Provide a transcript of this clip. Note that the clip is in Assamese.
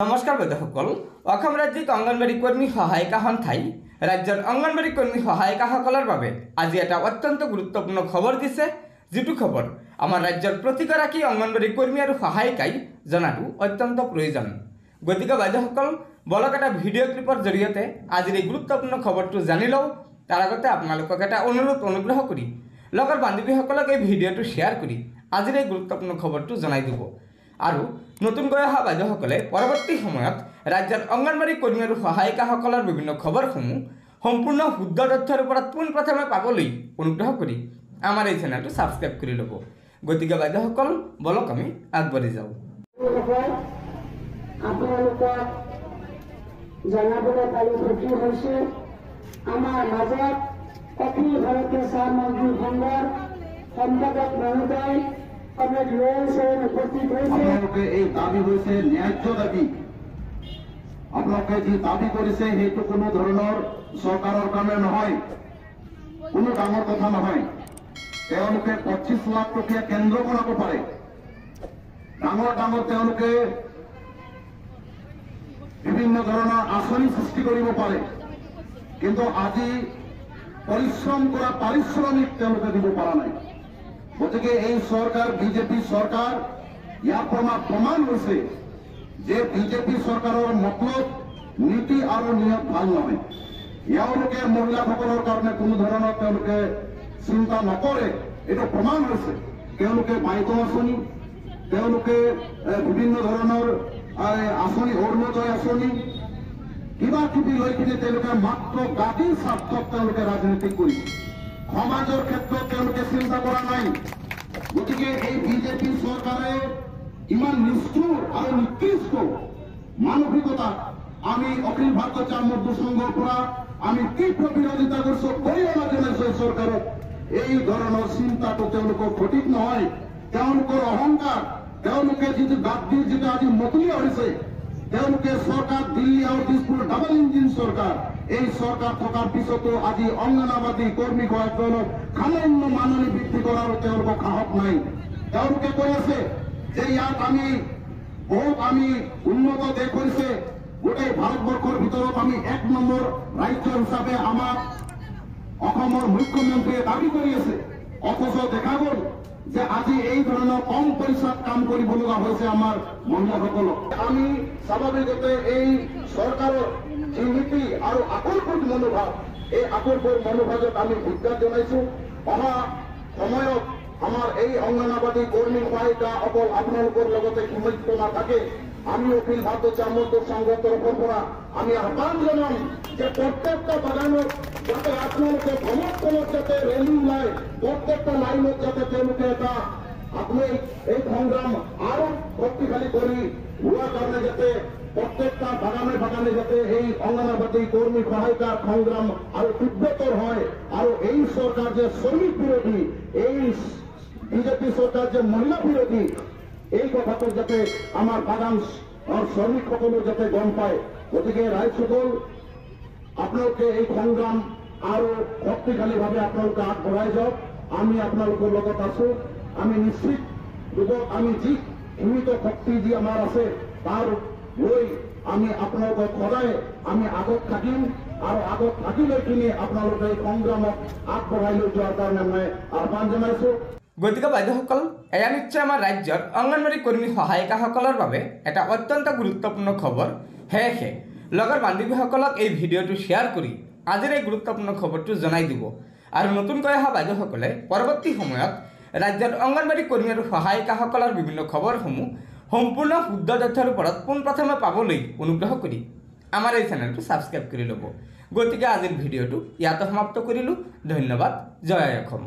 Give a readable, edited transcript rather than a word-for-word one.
নমস্কাৰ বন্ধুসকল অসম ৰাজ্যিক অংগনবাড়ী কৰ্মী সহায়িকা সন্থাই ৰাজ্যৰ অংগনবাড়ী কৰ্মী সহায়িকাসকলৰ বাবে আজি এটা অত্যন্ত গুৰুত্বপূৰ্ণ খবৰ দিছে যিটো খবৰ আমাৰ ৰাজ্যৰ প্ৰতিগৰাকী অংগনবাড়ী কৰ্মী আৰু সহায়িকাই জনাটো অত্যন্ত প্ৰয়োজন। গতিকে বাইদেউসকল বলক এটা ভিডিঅ' ক্লিপৰ জৰিয়তে আজিৰ এই গুৰুত্বপূৰ্ণ খবৰটো জানি লওঁ। তাৰ আগতে আপোনালোকক এটা অনুগ্ৰহ কৰি লগৰ বান্ধৱীসকলক এই ভিডিঅ'টো শ্বেয়াৰ কৰি আজিৰ এই গুৰুত্বপূৰ্ণ খবৰটো জনাই দিব। আৰু নতুনকৈ অহা বাইদেউসকলে পৰৱৰ্তী সময়ত ৰাজ্যৰ অংগনবাড়ী কৰ্মী আৰু সহায়িকাসকলৰ বিভিন্ন খবৰসমূহ সম্পূৰ্ণ শুদ্ধ তথ্যৰ ওপৰত পোনপ্ৰথমে পাবলৈ অনুগ্ৰহ কৰি আমাৰ এই চেনেলটো ছাবস্ক্ৰাইব কৰি ল'ব। গতিকে বাইদেউসকল বলক আমি আগবাঢ়ি যাওঁ। আপোনালোকক জনাবলৈ পাৰি সুখী হৈছে আমাৰ মাজত অখিল ভাৰতীয় চাহ মজদুৰ সংঘৰ সম্পাদক মহোদয় আপোনালোকে এই দাবী হৈছে ন্যায্য দাবী। আপোনালোকে যি দাবী কৰিছে সেইটো কোনো ধৰণৰ চৰকাৰৰ কাৰণে নহয়, কোনো ডাঙৰ কথা নহয়। তেওঁলোকে 25 লাখ টকীয়া কেন্দ্ৰ বনাব পাৰে, ডাঙৰ ডাঙৰ তেওঁলোকে বিভিন্ন ধৰণৰ আঁচনি সৃষ্টি কৰিব পাৰে, কিন্তু আজি পৰিশ্ৰম কৰা পাৰিশ্ৰমিক তেওঁলোকে দিব পৰা নাই। গতিকে এই সরকার বিজেপি সরকার ইয়ার প্রমাণ হয়েছে যে বিজেপি সরকারের মতলব নীতি আর নিয়ত ভাল নহয়। এওঁলোকে মহিলাসকলের কারণে কোনো ধরনের চিন্তা নকরে, এটা প্রমাণ হয়েছে। বাইক আঁচনি, বিভিন্ন ধরনের আঁচনি, অৰুণোদয় আঁচনি কিবা কিবি লৈ কিনে মাত্ৰ গাদীৰ স্বাৰ্থত ৰাজনীতি কৰিছে। সমাজৰ ক্ষেত্ৰত চিন্তা কৰা নাই। গতিকে এই বিজেপি চৰকাৰে ইমান নিষ্ঠুৰ আৰু নিকৃষ্ট মানসিকতা আমি অখিল ভাৰতীয় চাহ মজদুৰ সংঘৰ পৰা আমি তীব্ৰ বিৰোধিতা কৰিছো, গৰিহণা জনাইছো। চৰকাৰক এই ধৰণৰ চিন্তাটো সঠিক নহয়। তেওঁলোকৰ অহংকাৰ, তেওঁলোকে যিটো গাদ্দিৰ যিটো আজি মতলীয়া হৈছে, চৰকাৰ দিল্লী আৰু দিছপুৰ ডাবল ইঞ্জিন চৰকাৰ, এই চৰকাৰ থকাৰ পিছতো আজি অংগনবাড়ী কৰ্মী সহায়কজনক সামান্য মাননি বৃদ্ধি কৰাৰ সাহস নাই। তেওঁলোকে কৈ আছে যে ইয়াত আমি উন্নত দেশ হৈছে, গোটেই ভাৰতবৰ্ষৰ ভিতৰত আমি 1 নম্বৰ ৰাজ্য হিচাপে আমাৰ অসমৰ মুখ্যমন্ত্ৰীয়ে দাবী কৰি আছে। অথচ দেখা গ'ল যে আজি এই ধৰণৰ কম পইচাত কাম কৰিব লগা হৈছে আমাৰ মহিলাসকলক। আমি স্বাভাৱিকতে এই চৰকাৰৰ যি নীতি আৰু আকৰ্ষণ মনোভাৱ, এই আকৰ্ষণ মনোভাৱত আমি উদ্ঘাট জনাইছো। অহা সময়ত আমাৰ এই অংগনবাড়ী কৰ্মী সহায়িকা অকল আপোনালোকৰ লগতে সীমিত নাথাকে। আমি অখিল ভাৰতীয় চাহ মজদুৰ সংঘৰ তৰফৰ পৰা আমি আহ্বান জনাম যে প্ৰত্যেকটা বাগানত যাতে আপোনালোকে ভ্ৰমণ যাতে ৰেলী ওলাই, প্ৰত্যেকটা লাইনত যাতে তেওঁলোকে এটা এই সংগ্ৰাম আৰু শক্তিশালী কৰি হোৱাৰ কাৰণে যাতে প্রত্যেকটা বাগানে বাগানে যাতে এই অঙ্গনবাড়ী কর্মী সহায়িকার সংগ্রাম আরো তীব্রতর হয়। আর এই সরকার যে শ্রমিক বিরোধী, এই বিজেপি সরকার যে মহিলা বিরোধী, এই কথাটো যাতে আমার বাগান শ্রমিক সকলে যাতে গম পায়। গতিকে রাইজসকল আপোনালোকে এই সংগ্রাম আরো শক্তিশালী ভাবে আপোনালোকে আগবঢ়াই যাওক। আমি আপোনালোকৰ লগত আছো। আমি নিশ্চিত ৰূপত আমি যি সীমিত শক্তি যি আমাৰ আছে তাৰ লৈ আমি আপোনালোকক সদায় আমি আগত থাকিম আৰু আগত থাকি লৈ কিনে আপোনালোকে এই সংগ্ৰামক আগবঢ়াই লৈ যোৱাৰ কাৰণে মই আহ্বান জনাইছো। গতিকে বাইদেউসকল এয়া নিশ্চয় আমাৰ ৰাজ্যৰ অংগনবাড়ী কৰ্মী সহায়িকাসকলৰ বাবে এটা অত্যন্ত গুৰুত্বপূৰ্ণ খবৰ। সেয়েহে লগৰ বান্ধৱীসকলক এই ভিডিঅ'টো শ্বেয়াৰ কৰি আজিৰ এই গুৰুত্বপূৰ্ণ খবৰটো জনাই দিব। আৰু নতুনকৈ অহা বাইদেউসকলে পৰৱৰ্তী সময়ত ৰাজ্যৰ অংগনবাড়ী কৰ্মী আৰু সহায়িকাসকলৰ বিভিন্ন খবৰসমূহ সম্পূৰ্ণ শুদ্ধ তথ্যৰ ওপৰত পোনপ্ৰথমে পাবলৈ অনুগ্ৰহ কৰি আমাৰ এই চেনেলটো ছাবস্ক্ৰাইব কৰি ল'ব। গতিকে আজিৰ ভিডিঅ'টো ইয়াতে সমাপ্ত কৰিলোঁ। ধন্যবাদ। জয় অসম।